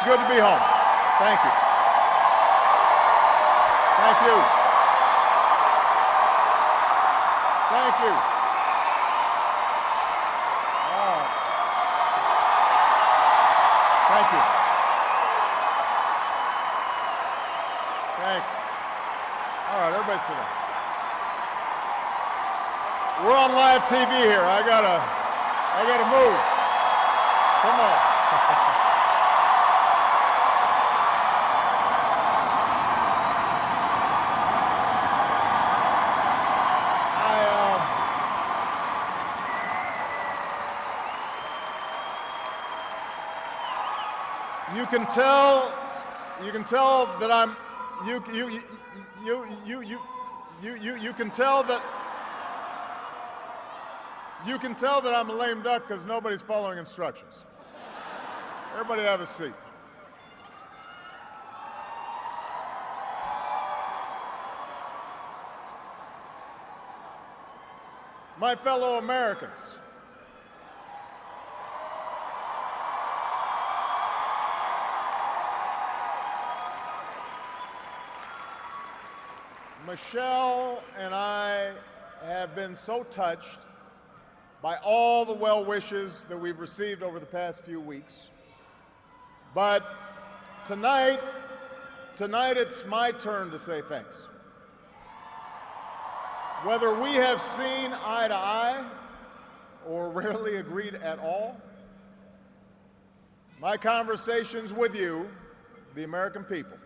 good to be home. Thank you. Thank you. Thank you. All right. Thank you. Thanks. All right, everybody sit down. We're on live TV here. I gotta move. Come on. You can tell that I'm you can tell that I'm a lame duck because nobody's following instructions. Everybody have a seat. My fellow Americans, Michelle and I have been so touched by all the well wishes that we've received over the past few weeks. But tonight it's my turn to say thanks. Whether we have seen eye to eye or rarely agreed at all, my conversations with you, the American people,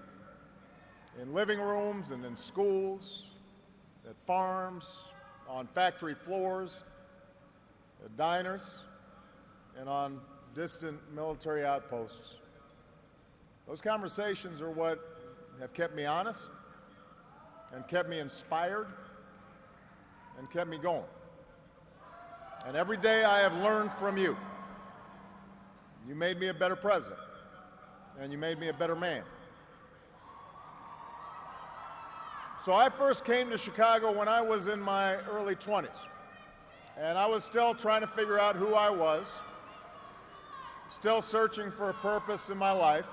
in living rooms and in schools, at farms, on factory floors, at diners, and on distant military outposts. Those conversations are what have kept me honest and kept me inspired and kept me going. And every day I have learned from you. You made me a better president, and you made me a better man. So I first came to Chicago when I was in my early 20s, and I was still trying to figure out who I was, still searching for a purpose in my life.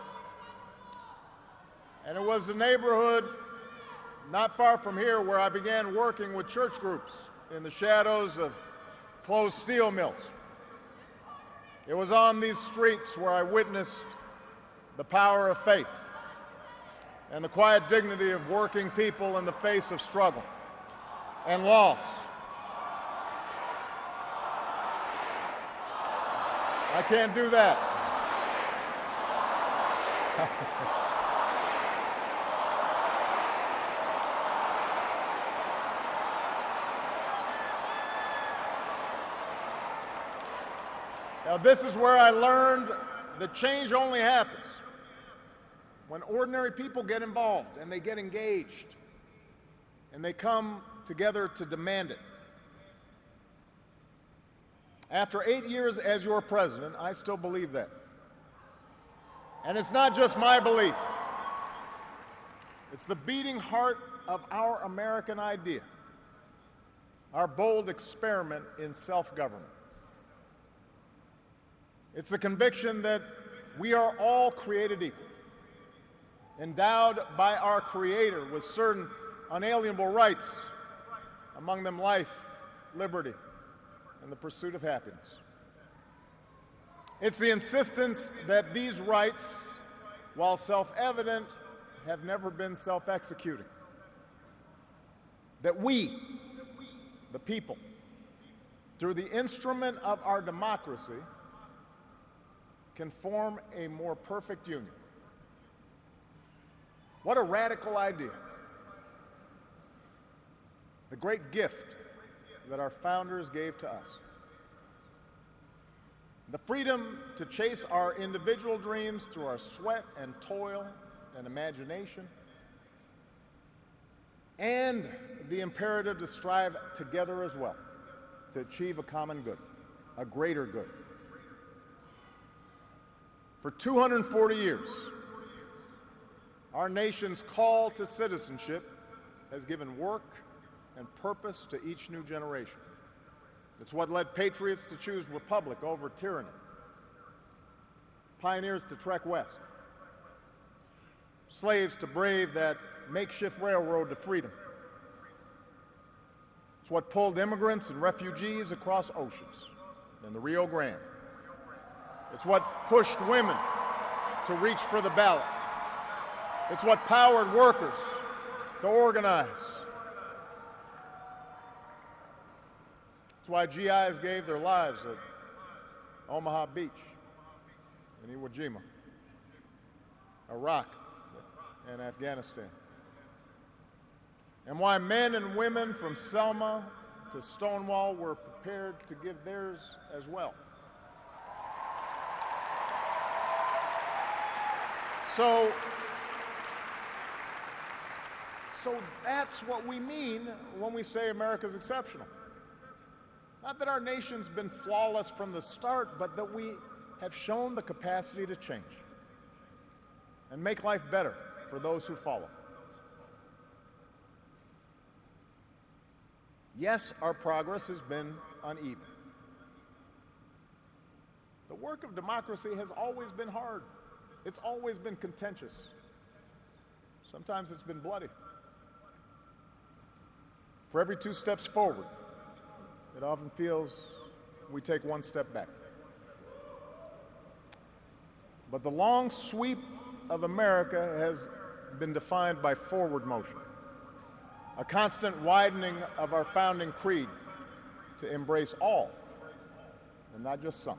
And it was the neighborhood not far from here where I began working with church groups in the shadows of closed steel mills. It was on these streets where I witnessed the power of faith and the quiet dignity of working people in the face of struggle and loss. I can't do that. Now, this is where I learned that change only happens when ordinary people get involved and they get engaged and they come together to demand it. After 8 years as your president, I still believe that. And it's not just my belief. It's the beating heart of our American idea, our bold experiment in self-government. It's the conviction that we are all created equal, endowed by our Creator with certain unalienable rights, among them life, liberty, and the pursuit of happiness. It's the insistence that these rights, while self-evident, have never been self-executing. That we, the people, through the instrument of our democracy, can form a more perfect union. What a radical idea. The great gift that our founders gave to us. The freedom to chase our individual dreams through our sweat and toil and imagination, and the imperative to strive together as well to achieve a common good, a greater good. For 240 years, our nation's call to citizenship has given work and purpose to each new generation. It's what led patriots to choose republic over tyranny, pioneers to trek west, slaves to brave that makeshift railroad to freedom. It's what pulled immigrants and refugees across oceans in the Rio Grande. It's what pushed women to reach for the ballot. It's what powered workers to organize. It's why GIs gave their lives at Omaha Beach, in Iwo Jima, Iraq, and Afghanistan. And why men and women from Selma to Stonewall were prepared to give theirs as well. So that's what we mean when we say America's exceptional. Not that our nation's been flawless from the start, but that we have shown the capacity to change and make life better for those who follow. Yes, our progress has been uneven. The work of democracy has always been hard. It's always been contentious. Sometimes it's been bloody. For every 2 steps forward, it often feels we take 1 step back. But the long sweep of America has been defined by forward motion, a constant widening of our founding creed to embrace all, and not just some.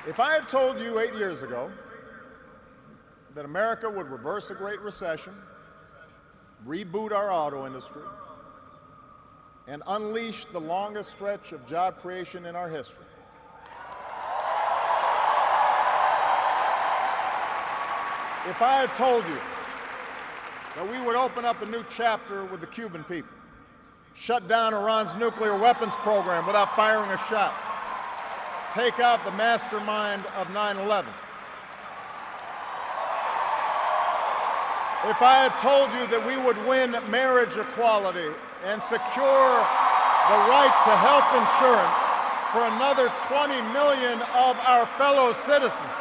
If I had told you 8 years ago that America would reverse a Great Recession, reboot our auto industry, and unleash the longest stretch of job creation in our history, if I had told you that we would open up a new chapter with the Cuban people, shut down Iran's nuclear weapons program without firing a shot, take out the mastermind of 9/11. If I had told you that we would win marriage equality and secure the right to health insurance for another 20 million of our fellow citizens,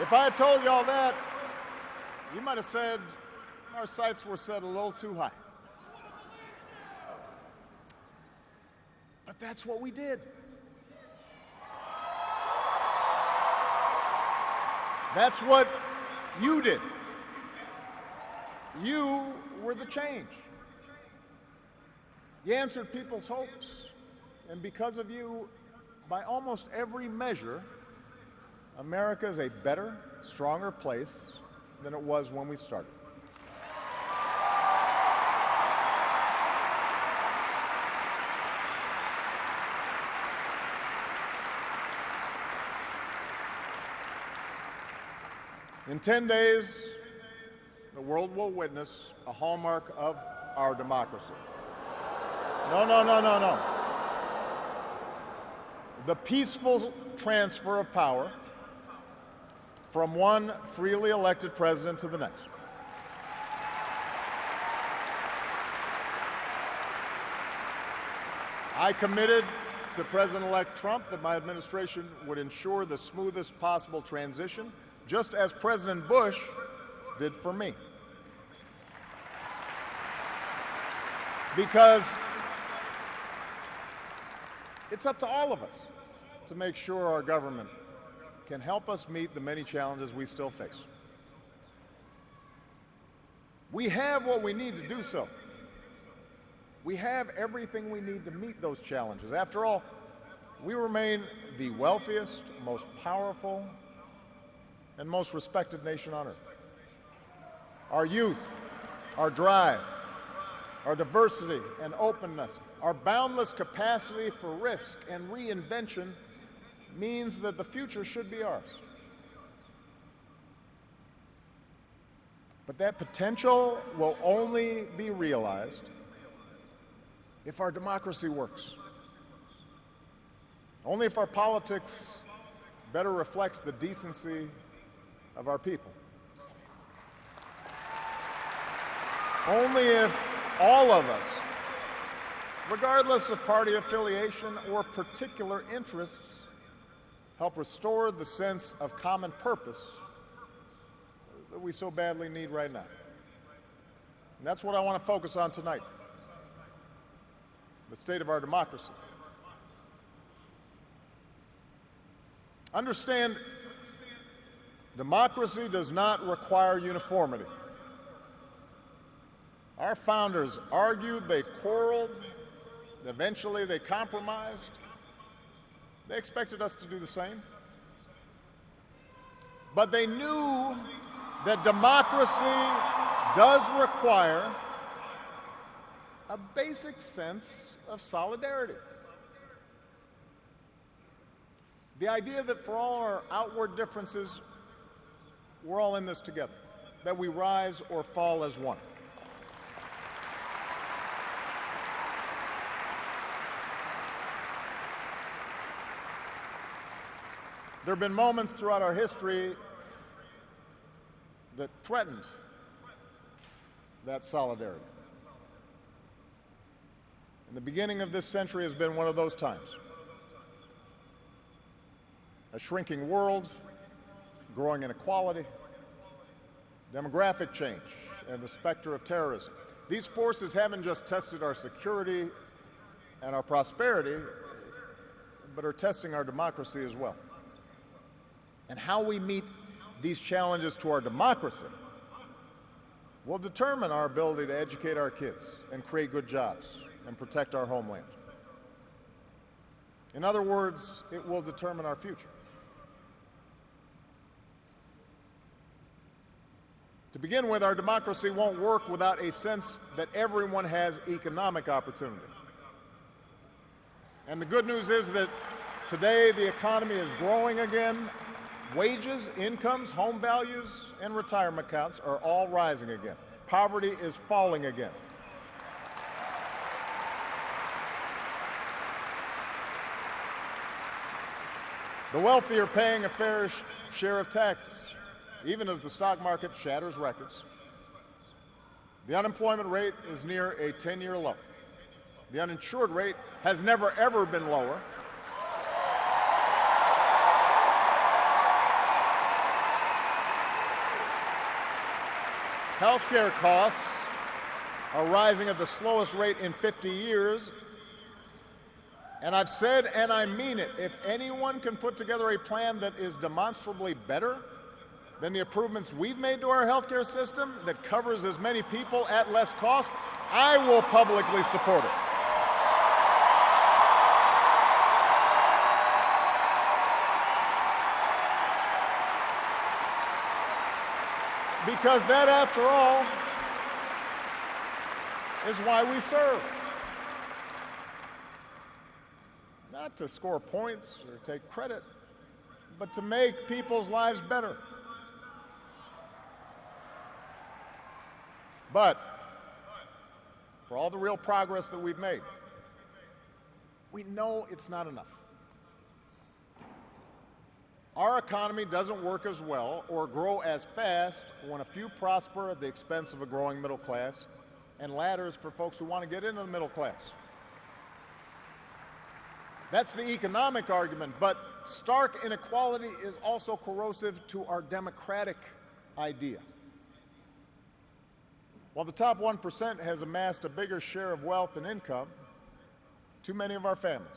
if I had told you all that, you might have said our sights were set a little too high. But that's what we did. That's what you did. You were the change. You answered people's hopes. And because of you, by almost every measure, America is a better, stronger place than it was when we started. In 10 days, the world will witness a hallmark of our democracy. No. The peaceful transfer of power from one freely elected president to the next. I committed to President-elect Trump that my administration would ensure the smoothest possible transition, just as President Bush did for me. Because it's up to all of us to make sure our government can help us meet the many challenges we still face. We have what we need to do so. We have everything we need to meet those challenges. After all, we remain the wealthiest, most powerful, and most respected nation on earth. Our youth, our drive, our diversity and openness, our boundless capacity for risk and reinvention means that the future should be ours. But that potential will only be realized if our democracy works. Only if our politics better reflects the decency of our people. Only if all of us, regardless of party affiliation or particular interests, help restore the sense of common purpose that we so badly need right now. And that's what I want to focus on tonight, the state of our democracy. Understand, democracy does not require uniformity. Our founders argued, they quarreled, eventually they compromised. They expected us to do the same. But they knew that democracy does require a basic sense of solidarity. The idea that for all our outward differences, we're all in this together, that we rise or fall as one. There have been moments throughout our history that threatened that solidarity. And the beginning of this century has been one of those times. A shrinking world, growing inequality, demographic change, and the specter of terrorism. These forces haven't just tested our security and our prosperity, but are testing our democracy as well. And how we meet these challenges to our democracy will determine our ability to educate our kids and create good jobs and protect our homeland. In other words, it will determine our future. To begin with, our democracy won't work without a sense that everyone has economic opportunity. And the good news is that today the economy is growing again. Wages, incomes, home values, and retirement accounts are all rising again. Poverty is falling again. The wealthy are paying a fair share of taxes, even as the stock market shatters records. The unemployment rate is near a 10-year low. The uninsured rate has never, ever been lower. Healthcare costs are rising at the slowest rate in 50 years. And I've said, and I mean it, if anyone can put together a plan that is demonstrably better than the improvements we've made to our healthcare system that covers as many people at less cost, I will publicly support it. Because that, after all, is why we serve. Not to score points or take credit, but to make people's lives better. But for all the real progress that we've made, we know it's not enough. Our economy doesn't work as well or grow as fast when a few prosper at the expense of a growing middle class and ladders for folks who want to get into the middle class. That's the economic argument, but stark inequality is also corrosive to our democratic idea. While the top 1% has amassed a bigger share of wealth and income, too many of our families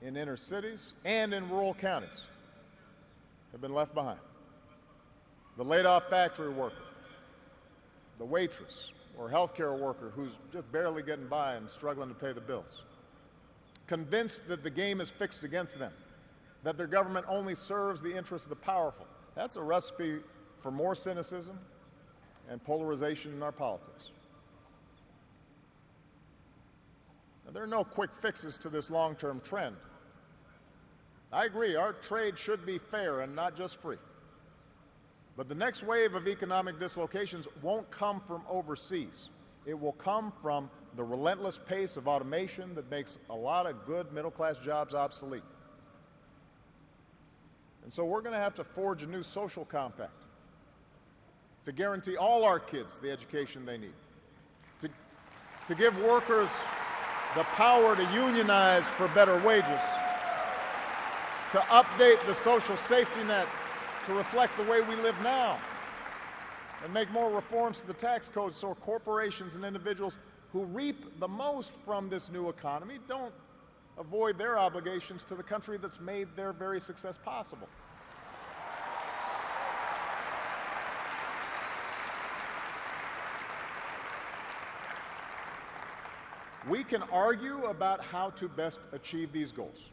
in inner cities and in rural counties have been left behind. The laid-off factory worker, the waitress or healthcare worker who's just barely getting by and struggling to pay the bills, convinced that the game is fixed against them, that their government only serves the interests of the powerful. That's a recipe for more cynicism and polarization in our politics. Now, there are no quick fixes to this long-term trend. I agree, our trade should be fair and not just free. But the next wave of economic dislocations won't come from overseas. It will come from the relentless pace of automation that makes a lot of good middle-class jobs obsolete. And so we're going to have to forge a new social compact to guarantee all our kids the education they need, to give workers the power to unionize for better wages, to update the social safety net to reflect the way we live now, and make more reforms to the tax code so corporations and individuals who reap the most from this new economy don't avoid their obligations to the country that's made their very success possible. We can argue about how to best achieve these goals,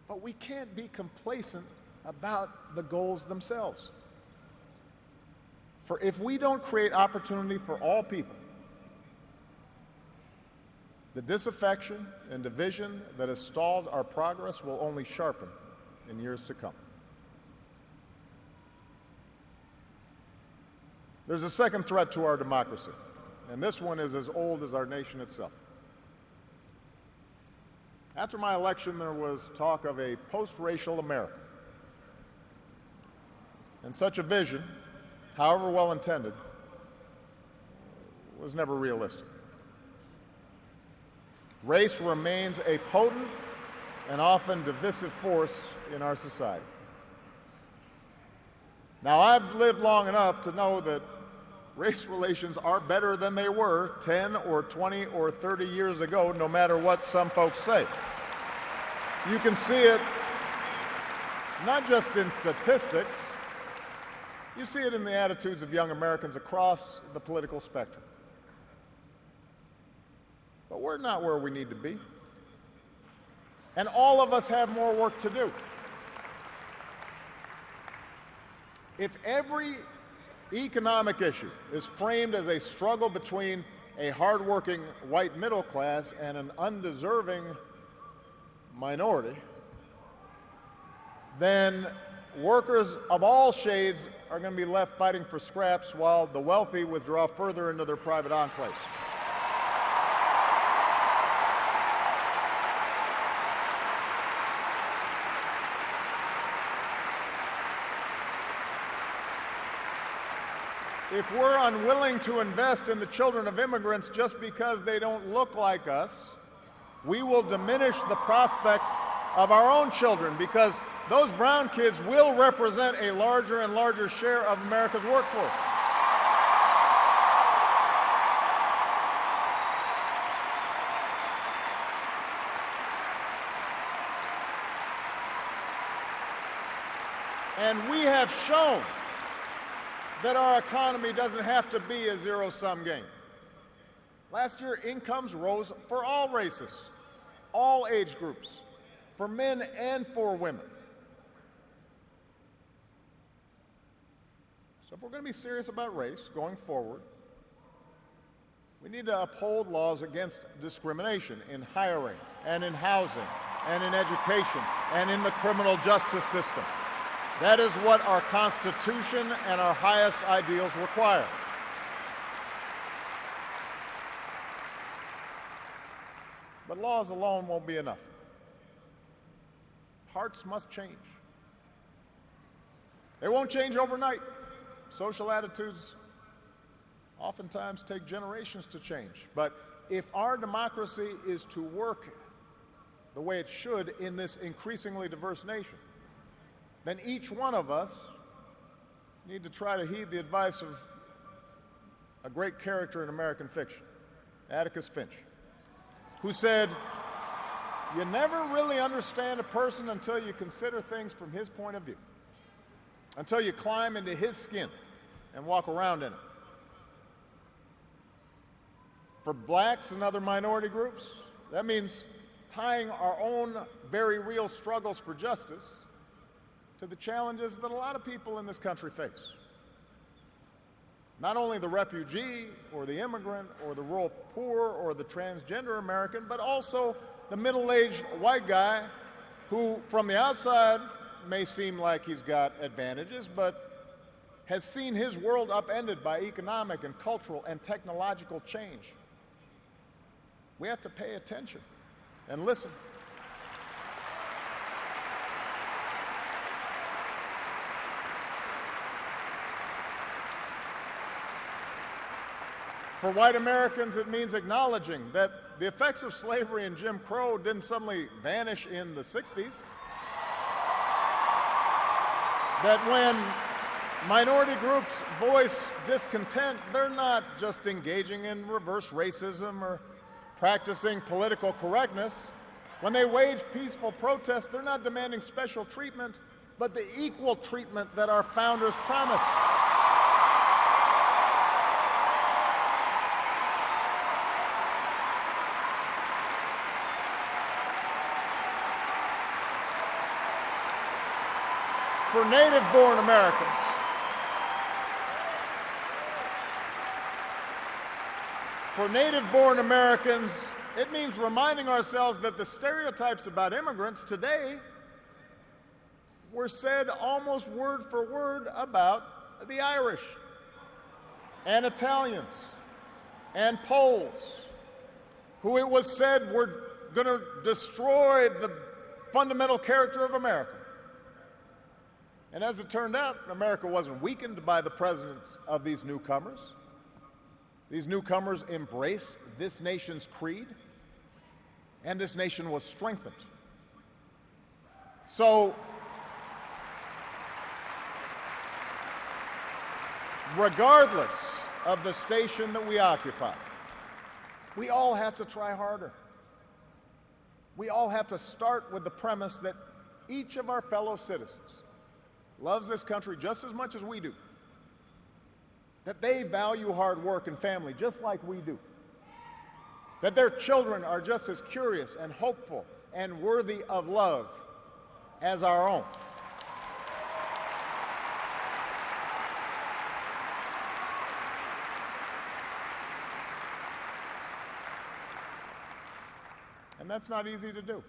but we can't be complacent about the goals themselves. For if we don't create opportunity for all people, the disaffection and division that has stalled our progress will only sharpen in years to come. There's a second threat to our democracy, and this one is as old as our nation itself. After my election, there was talk of a post-racial America. And such a vision, however well intended, was never realistic. Race remains a potent and often divisive force in our society. Now, I've lived long enough to know that race relations are better than they were 10 or 20 or 30 years ago, no matter what some folks say. You can see it not just in statistics, you see it in the attitudes of young Americans across the political spectrum. But we're not where we need to be. And all of us have more work to do. If every economic issue is framed as a struggle between a hardworking white middle class and an undeserving minority, then workers of all shades are going to be left fighting for scraps while the wealthy withdraw further into their private enclaves. If we're unwilling to invest in the children of immigrants just because they don't look like us, we will diminish the prospects of our own children, because those brown kids will represent a larger and larger share of America's workforce. And we have shown that our economy doesn't have to be a zero-sum game. Last year, incomes rose for all races, all age groups, for men and for women. So if we're going to be serious about race going forward, we need to uphold laws against discrimination in hiring and in housing and in education and in the criminal justice system. That is what our Constitution and our highest ideals require. But laws alone won't be enough. Hearts must change. They won't change overnight. Social attitudes oftentimes take generations to change. But if our democracy is to work the way it should in this increasingly diverse nation, then each one of us need to try to heed the advice of a great character in American fiction, Atticus Finch, who said, "You never really understand a person until you consider things from his point of view, until you climb into his skin and walk around in it." For blacks and other minority groups, that means tying our own very real struggles for justice to the challenges that a lot of people in this country face. Not only the refugee or the immigrant or the rural poor or the transgender American, but also the middle-aged white guy who, from the outside, may seem like he's got advantages, but has seen his world upended by economic and cultural and technological change. We have to pay attention and listen. For white Americans, it means acknowledging that the effects of slavery and Jim Crow didn't suddenly vanish in the 60s. That when minority groups voice discontent, they're not just engaging in reverse racism or practicing political correctness. When they wage peaceful protest, they're not demanding special treatment, but the equal treatment that our founders promised. For native-born Americans, it means reminding ourselves that the stereotypes about immigrants today were said almost word for word about the Irish and Italians and Poles, who it was said were going to destroy the fundamental character of America. And as it turned out, America wasn't weakened by the presence of these newcomers. These newcomers embraced this nation's creed, and this nation was strengthened. So, regardless of the station that we occupy, we all have to try harder. We all have to start with the premise that each of our fellow citizens loves this country just as much as we do, that they value hard work and family just like we do, that their children are just as curious and hopeful and worthy of love as our own. And that's not easy to do.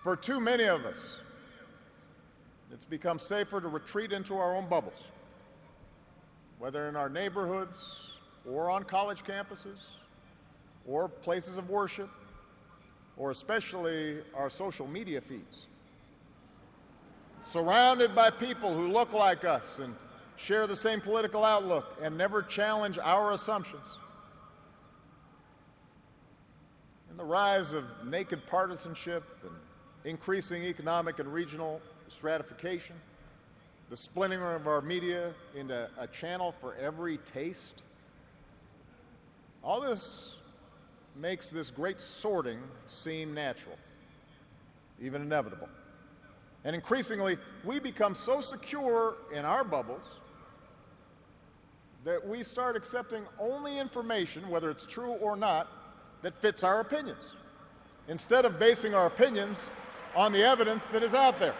For too many of us, it's become safer to retreat into our own bubbles, whether in our neighborhoods or on college campuses or places of worship, or especially our social media feeds. Surrounded by people who look like us and share the same political outlook and never challenge our assumptions. And the rise of naked partisanship and increasing economic and regional stratification, the splintering of our media into a channel for every taste. All this makes this great sorting seem natural, even inevitable. And increasingly, we become so secure in our bubbles that we start accepting only information, whether it's true or not, that fits our opinions, instead of basing our opinions on the evidence that is out there.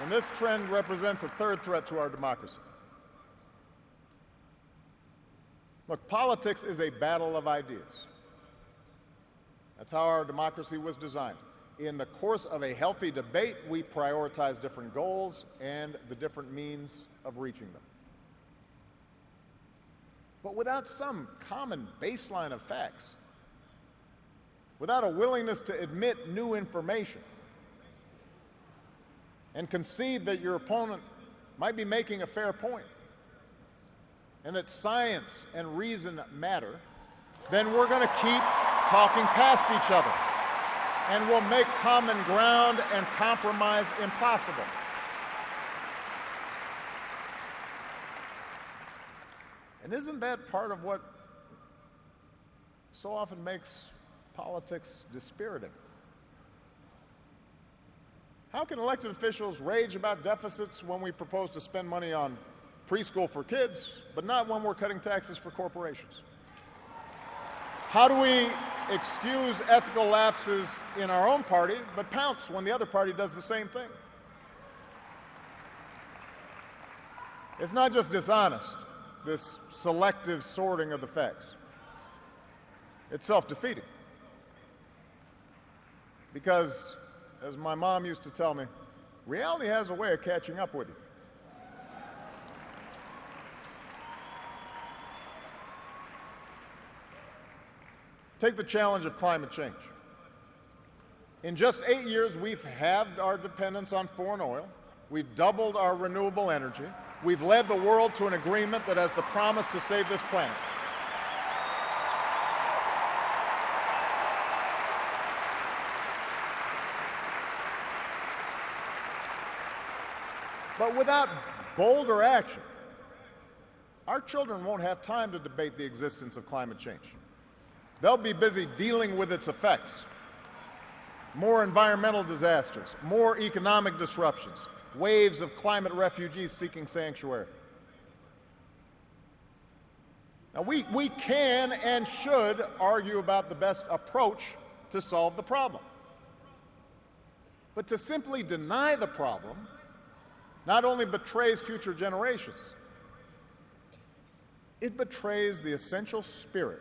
And this trend represents a third threat to our democracy. Look, politics is a battle of ideas. That's how our democracy was designed. In the course of a healthy debate, we prioritize different goals and the different means of reaching them. But without some common baseline of facts, without a willingness to admit new information, and concede that your opponent might be making a fair point, and that science and reason matter, then we're going to keep talking past each other, and we'll make common ground and compromise impossible. And isn't that part of what so often makes politics dispiriting? How can elected officials rage about deficits when we propose to spend money on preschool for kids, but not when we're cutting taxes for corporations? How do we excuse ethical lapses in our own party, but pounce when the other party does the same thing? It's not just dishonest, this selective sorting of the facts. It's self-defeating. Because, as my mom used to tell me, reality has a way of catching up with you. Take the challenge of climate change. In just 8 years, we've halved our dependence on foreign oil. We've doubled our renewable energy. We've led the world to an agreement that has the promise to save this planet. But without bolder action, our children won't have time to debate the existence of climate change. They'll be busy dealing with its effects. More environmental disasters, more economic disruptions, waves of climate refugees seeking sanctuary. Now, we can and should argue about the best approach to solve the problem. But to simply deny the problem not only betrays future generations, it betrays the essential spirit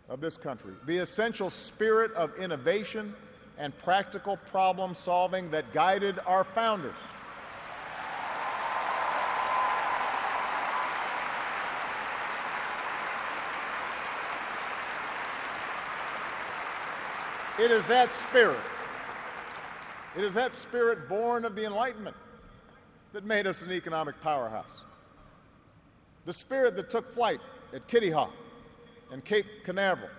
of this country, the essential spirit of innovation and practical problem solving that guided our founders. It is that spirit born of the Enlightenment that made us an economic powerhouse. The spirit that took flight at Kitty Hawk and Cape Canaveral.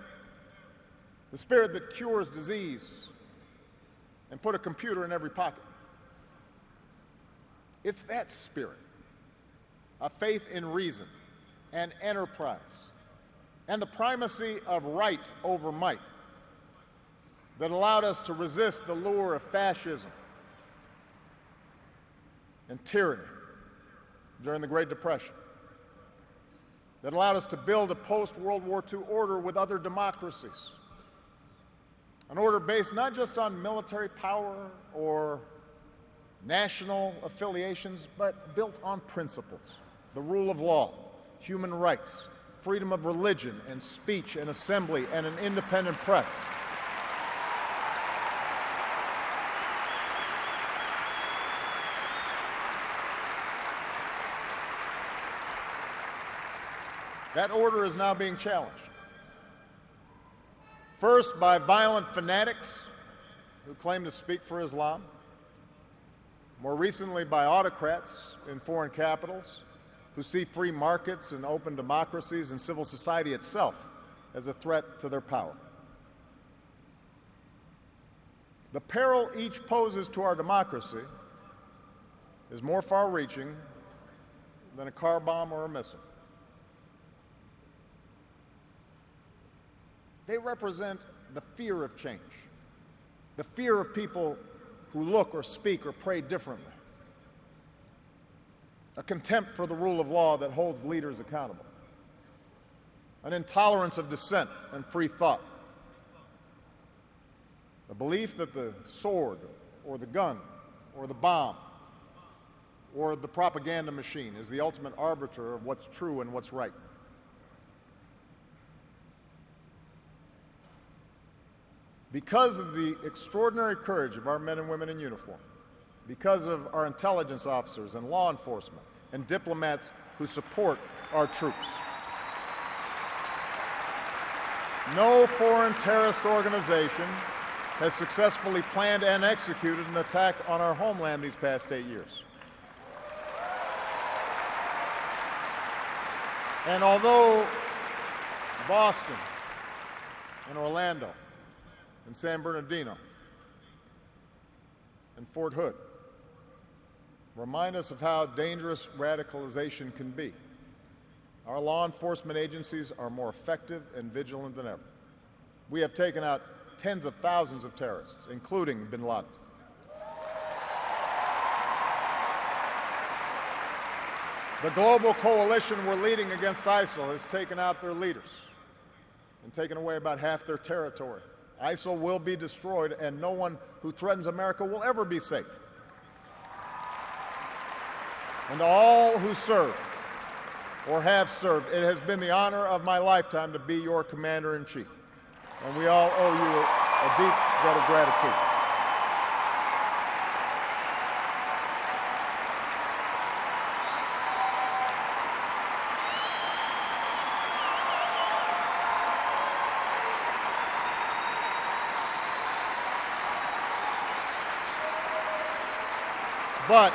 The spirit that cures disease and put a computer in every pocket. It's that spirit, a faith in reason and enterprise, and the primacy of right over might that allowed us to resist the lure of fascism and tyranny during the Great Depression, that allowed us to build a post-World War II order with other democracies, an order based not just on military power or national affiliations, but built on principles: the rule of law, human rights, freedom of religion and speech and assembly, and an independent press. That order is now being challenged. First, by violent fanatics who claim to speak for Islam. More recently, by autocrats in foreign capitals who see free markets and open democracies and civil society itself as a threat to their power. The peril each poses to our democracy is more far-reaching than a car bomb or a missile. They represent the fear of change, the fear of people who look or speak or pray differently, a contempt for the rule of law that holds leaders accountable, an intolerance of dissent and free thought, a belief that the sword or the gun or the bomb or the propaganda machine is the ultimate arbiter of what's true and what's right. Because of the extraordinary courage of our men and women in uniform, because of our intelligence officers and law enforcement and diplomats who support our troops, no foreign terrorist organization has successfully planned and executed an attack on our homeland these past 8 years. And although Boston and Orlando and San Bernardino and Fort Hood remind us of how dangerous radicalization can be, our law enforcement agencies are more effective and vigilant than ever. We have taken out tens of thousands of terrorists, including bin Laden. The global coalition we're leading against ISIL has taken out their leaders and taken away about half their territory. ISIL will be destroyed, and no one who threatens America will ever be safe. And to all who serve or have served, it has been the honor of my lifetime to be your commander-in-chief. And we all owe you a deep debt of gratitude. But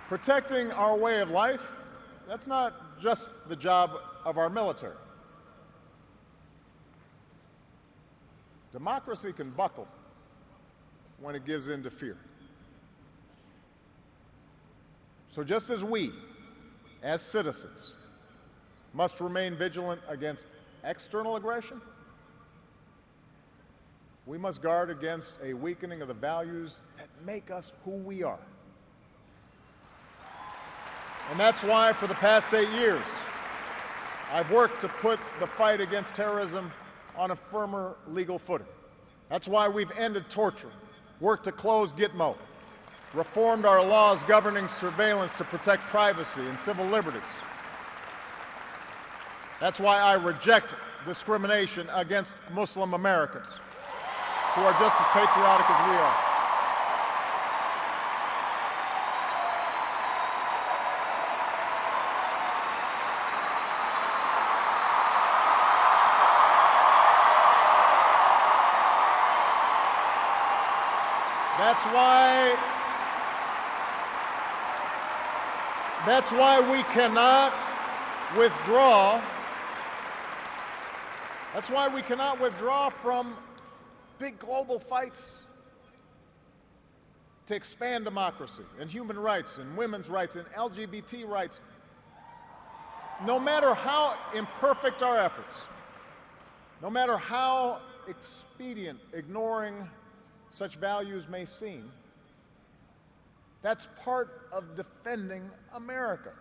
protecting our way of life, that's not just the job of our military. Democracy can buckle when it gives in to fear. So just as we, as citizens, must remain vigilant against external aggression, we must guard against a weakening of the values that make us who we are. And that's why for the past 8 years, I've worked to put the fight against terrorism on a firmer legal footing. That's why we've ended torture, worked to close Gitmo, reformed our laws governing surveillance to protect privacy and civil liberties. That's why I reject discrimination against Muslim Americans, who are just as patriotic as we are. That's why we cannot withdraw. That's why we cannot withdraw from big global fights to expand democracy and human rights and women's rights and LGBT rights. No matter how imperfect our efforts, no matter how expedient ignoring such values may seem, that's part of defending America.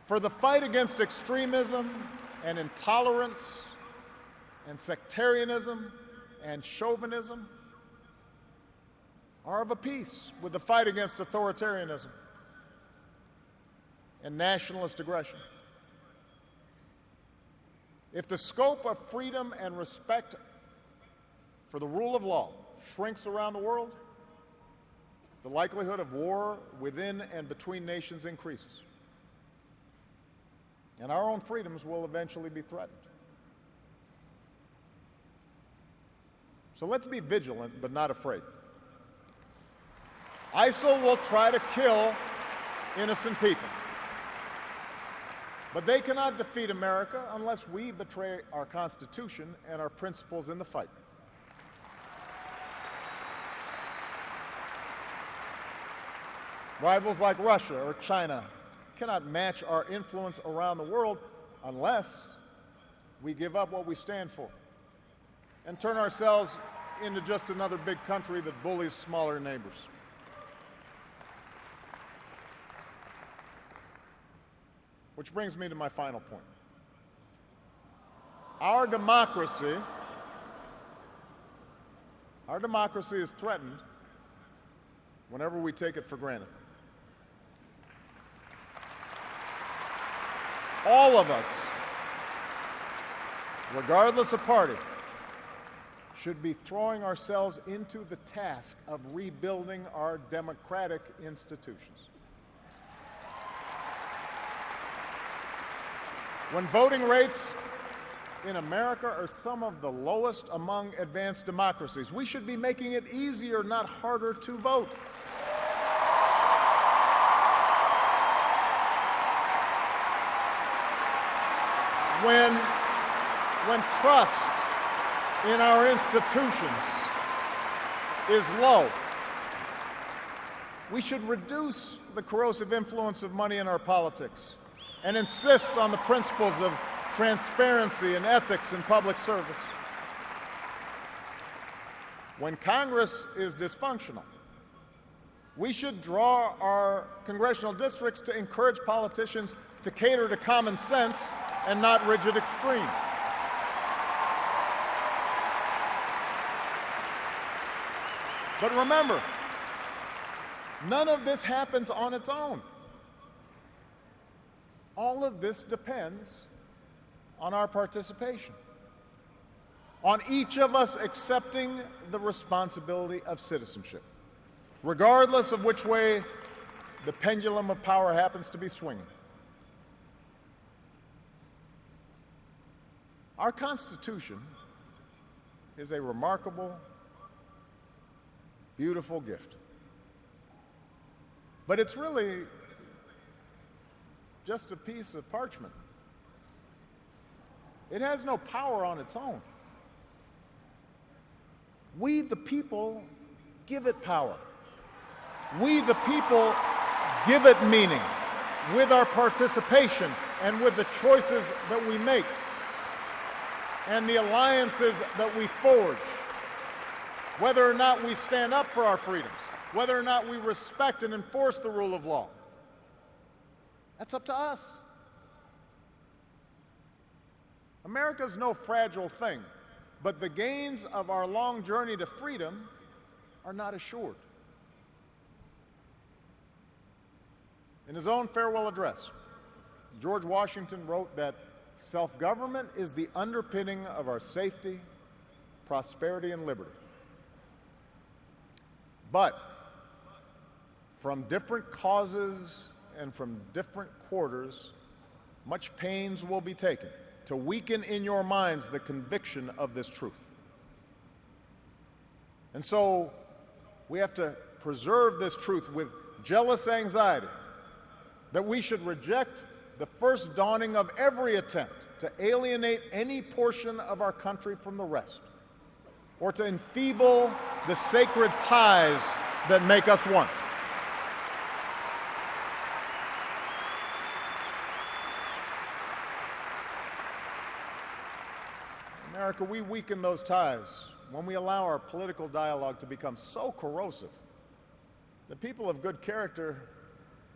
For the fight against extremism and intolerance and sectarianism and chauvinism are of a piece with the fight against authoritarianism and nationalist aggression. If the scope of freedom and respect for the rule of law shrinks around the world, the likelihood of war within and between nations increases, and our own freedoms will eventually be threatened. So let's be vigilant but not afraid. ISIL will try to kill innocent people, but they cannot defeat America unless we betray our Constitution and our principles in the fight. Rivals like Russia or China cannot match our influence around the world unless we give up what we stand for and turn ourselves into just another big country that bullies smaller neighbors. Which brings me to my final point. Our democracy is threatened whenever we take it for granted. All of us, regardless of party, should be throwing ourselves into the task of rebuilding our democratic institutions. When voting rates in America are some of the lowest among advanced democracies, we should be making it easier, not harder, to vote. When trust in our institutions is low, we should reduce the corrosive influence of money in our politics and insist on the principles of transparency and ethics in public service. When Congress is dysfunctional, we should draw our congressional districts to encourage politicians to cater to common sense and not rigid extremes. But remember, none of this happens on its own. All of this depends on our participation, on each of us accepting the responsibility of citizenship, regardless of which way the pendulum of power happens to be swinging. Our Constitution is a remarkable Beautiful gift. But it's really just a piece of parchment. It has no power on its own. We, the people, give it power. We, the people, give it meaning with our participation and with the choices that we make and the alliances that we forge. Whether or not we stand up for our freedoms, whether or not we respect and enforce the rule of law, that's up to us. America's no fragile thing, but the gains of our long journey to freedom are not assured. In his own farewell address, George Washington wrote that self-government is the underpinning of our safety, prosperity, and liberty. But from different causes and from different quarters, much pains will be taken to weaken in your minds the conviction of this truth. And so we have to preserve this truth with jealous anxiety that we should reject the first dawning of every attempt to alienate any portion of our country from the rest, or to enfeeble the sacred ties that make us one. America, we weaken those ties when we allow our political dialogue to become so corrosive that people of good character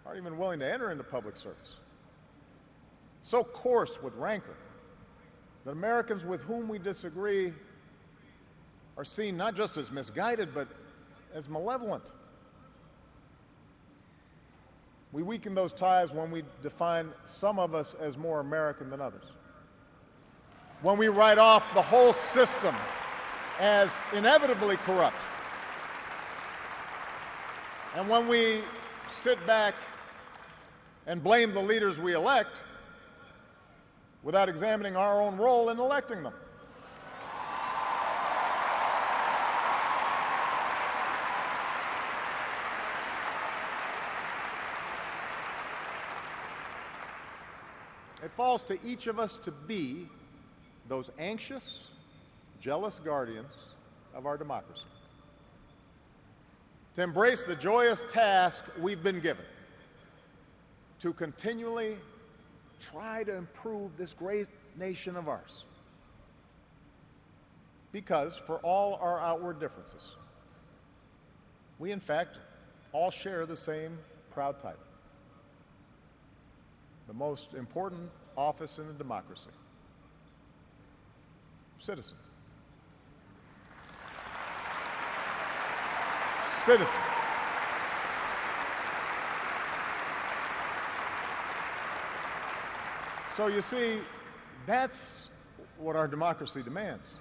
aren't even willing to enter into public service. So coarse with rancor that Americans with whom we disagree are seen not just as misguided, but as malevolent. We weaken those ties when we define some of us as more American than others. When we write off the whole system as inevitably corrupt. And when we sit back and blame the leaders we elect without examining our own role in electing them. It falls to each of us to be those anxious, jealous guardians of our democracy. To embrace the joyous task we've been given to continually try to improve this great nation of ours. Because for all our outward differences, we in fact all share the same proud title. The most important office in a democracy. Citizen. Citizen. So you see, that's what our democracy demands.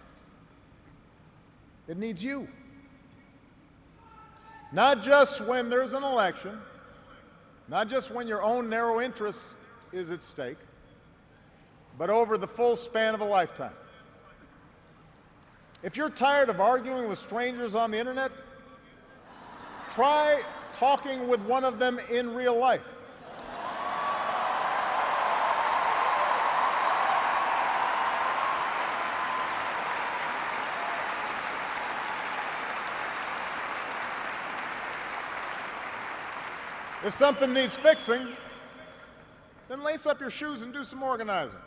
It needs you. Not just when there's an election, not just when your own narrow interest is at stake, but over the full span of a lifetime. If you're tired of arguing with strangers on the internet, try talking with one of them in real life. If something needs fixing, then lace up your shoes and do some organizing.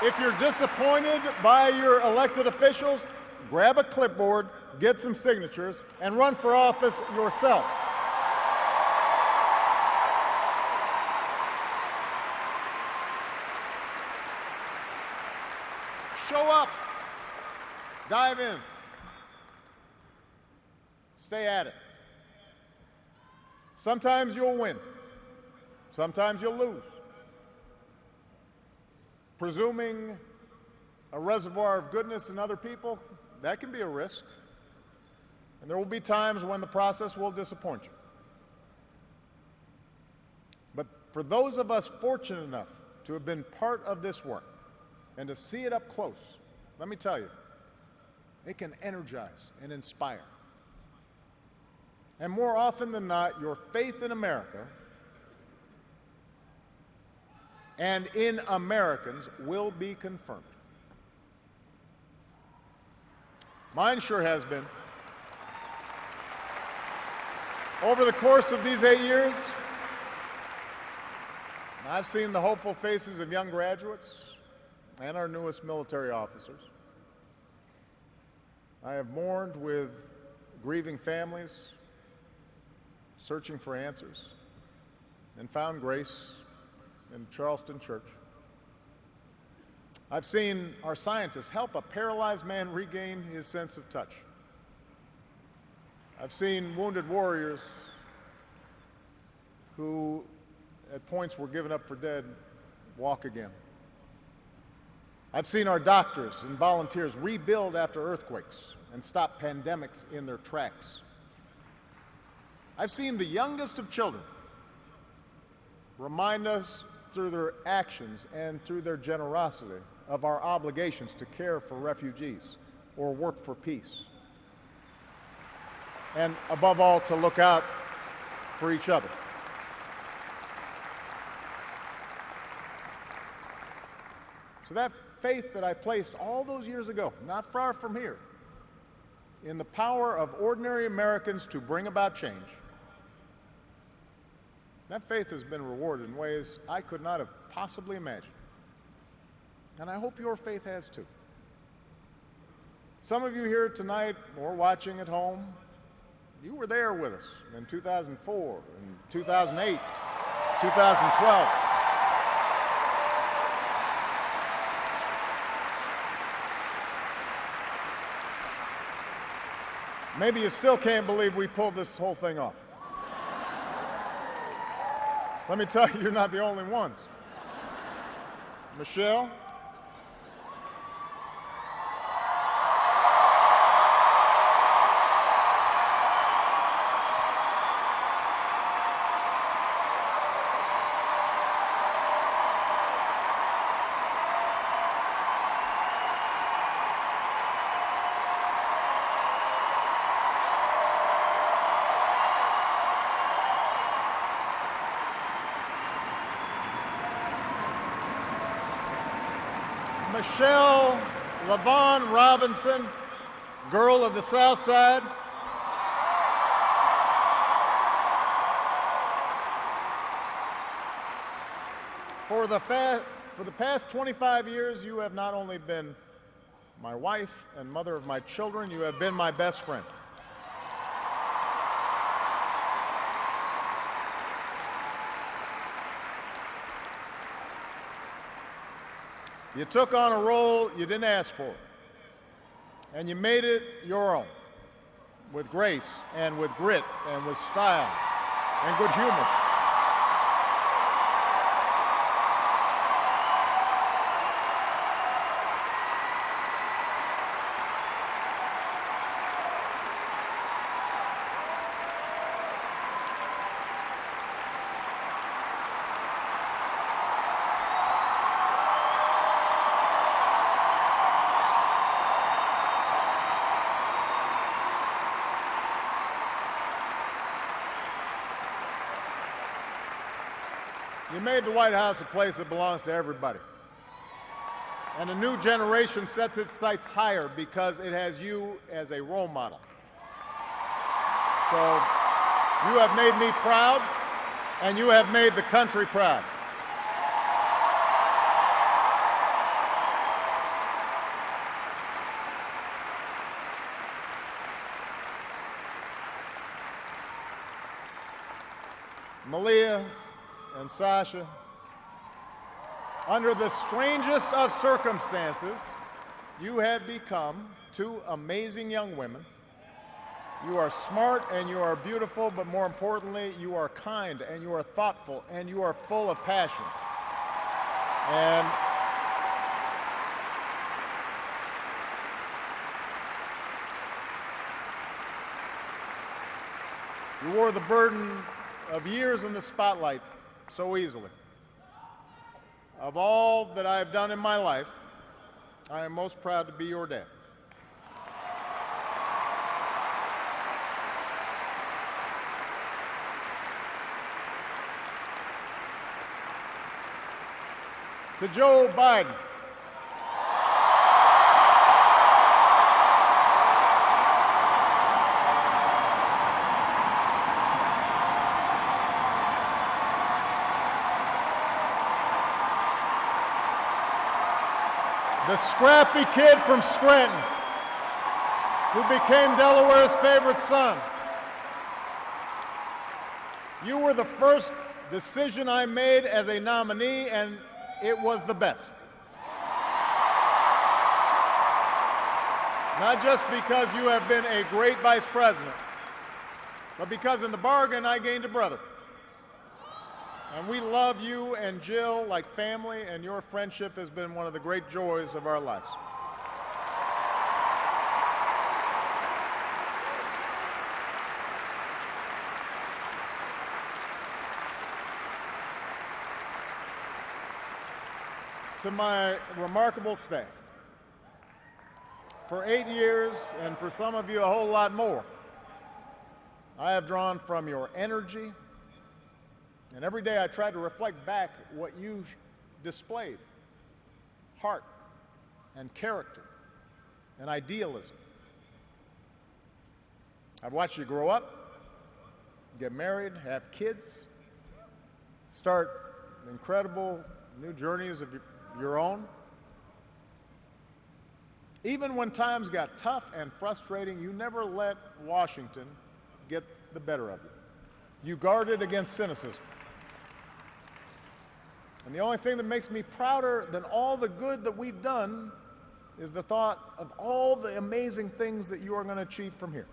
If you're disappointed by your elected officials, grab a clipboard, get some signatures, and run for office yourself. Show up. Dive in. Stay at it. Sometimes you'll win. Sometimes you'll lose. Presuming a reservoir of goodness in other people, that can be a risk. And there will be times when the process will disappoint you. But for those of us fortunate enough to have been part of this work and to see it up close, let me tell you, It can energize and inspire. And more often than not, your faith in America and in Americans will be confirmed. Mine sure has been. Over the course of these 8 years, I've seen the hopeful faces of young graduates and our newest military officers. I have mourned with grieving families, searching for answers, and found grace in Charleston Church. I've seen our scientists help a paralyzed man regain his sense of touch. I've seen wounded warriors who at points were given up for dead walk again. I've seen our doctors and volunteers rebuild after earthquakes and stop pandemics in their tracks. I've seen the youngest of children remind us through their actions and through their generosity of our obligations to care for refugees or work for peace. And above all, to look out for each other. So that faith that I placed all those years ago, not far from here, in the power of ordinary Americans to bring about change, that faith has been rewarded in ways I could not have possibly imagined. And I hope your faith has too. Some of you here tonight or watching at home, you were there with us in 2004, in 2008, 2012. Maybe you still can't believe we pulled this whole thing off. Let me tell you, you're not the only ones. Michelle, Michelle LaVaughn Robinson, girl of the South Side. For the past 25 years, you have not only been my wife and mother of my children, you have been my best friend. You took on a role you didn't ask for, and you made it your own, with grace and with grit and with style and good humor. You made the White House a place that belongs to everybody. And a new generation sets its sights higher because it has you as a role model. So you have made me proud, and you have made the country proud. Malia and Sasha, under the strangest of circumstances, you have become two amazing young women. You are smart and you are beautiful, but more importantly, you are kind and you are thoughtful and you are full of passion. And you wore the burden of years in the spotlight so easily. Of all that I have done in my life, I am most proud to be your dad. to Joe Biden, the scrappy kid from Scranton who became Delaware's favorite son. You were the first decision I made as a nominee, and it was the best. Not just because you have been a great vice president, but because in the bargain I gained a brother. And we love you and Jill like family, and your friendship has been one of the great joys of our lives. To my remarkable staff, for 8 years, and for some of you a whole lot more, I have drawn from your energy, and every day I try to reflect back what you displayed: heart and character and idealism. I've watched you grow up, get married, have kids, start incredible new journeys of your own. Even when times got tough and frustrating, you never let Washington get the better of you. You guarded against cynicism. And the only thing that makes me prouder than all the good that we've done is the thought of all the amazing things that you are going to achieve from here.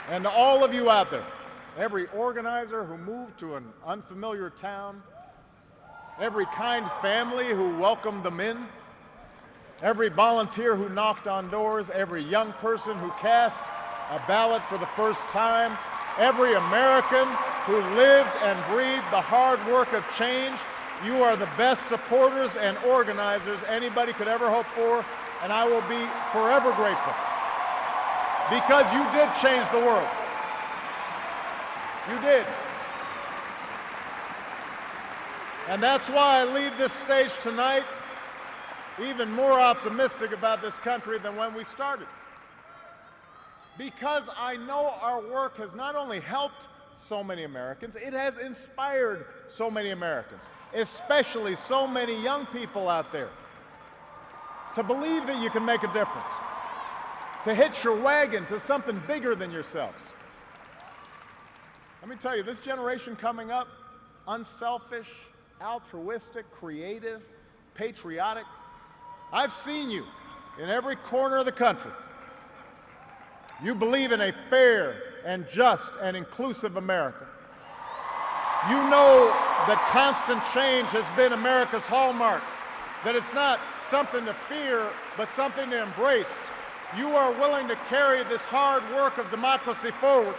And to all of you out there, every organizer who moved to an unfamiliar town, every kind family who welcomed them in, every volunteer who knocked on doors, every young person who cast a ballot for the first time, every American who lived and breathed the hard work of change, you are the best supporters and organizers anybody could ever hope for, and I will be forever grateful. Because you did change the world. You did. And that's why I leave this stage tonight even more optimistic about this country than when we started. Because I know our work has not only helped so many Americans, it has inspired so many Americans, especially so many young people out there, to believe that you can make a difference, to hitch your wagon to something bigger than yourselves. Let me tell you, this generation coming up, unselfish, altruistic, creative, patriotic, I've seen you in every corner of the country. You believe in a fair and just and inclusive America. You know that constant change has been America's hallmark, that it's not something to fear, but something to embrace. You are willing to carry this hard work of democracy forward.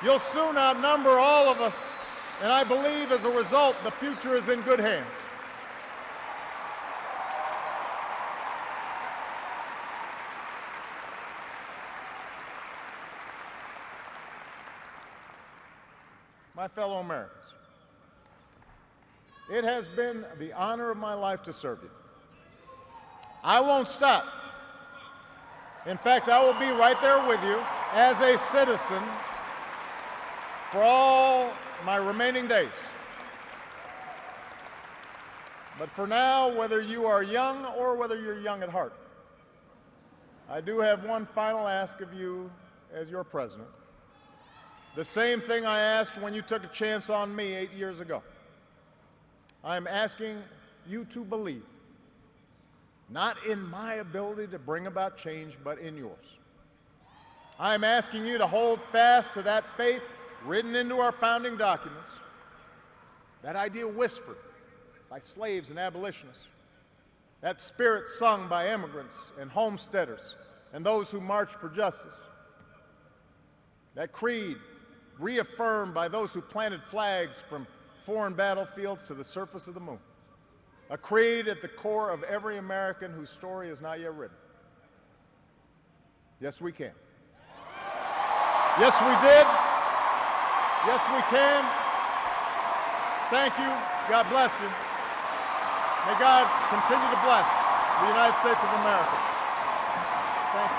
You'll soon outnumber all of us, and I believe as a result, the future is in good hands. My fellow Americans, it has been the honor of my life to serve you. I won't stop. In fact, I will be right there with you as a citizen for all my remaining days. But for now, whether you are young or whether you're young at heart, I do have one final ask of you as your president. The same thing I asked when you took a chance on me 8 years ago. I'm asking you to believe, not in my ability to bring about change, but in yours. I'm asking you to hold fast to that faith written into our founding documents, that idea whispered by slaves and abolitionists, that spirit sung by immigrants and homesteaders and those who marched for justice, that creed reaffirmed by those who planted flags from foreign battlefields to the surface of the moon. A creed at the core of every American whose story is not yet written. Yes, we can. Yes, we did. Yes, we can. Thank you. God bless you. May God continue to bless the United States of America. Thank you.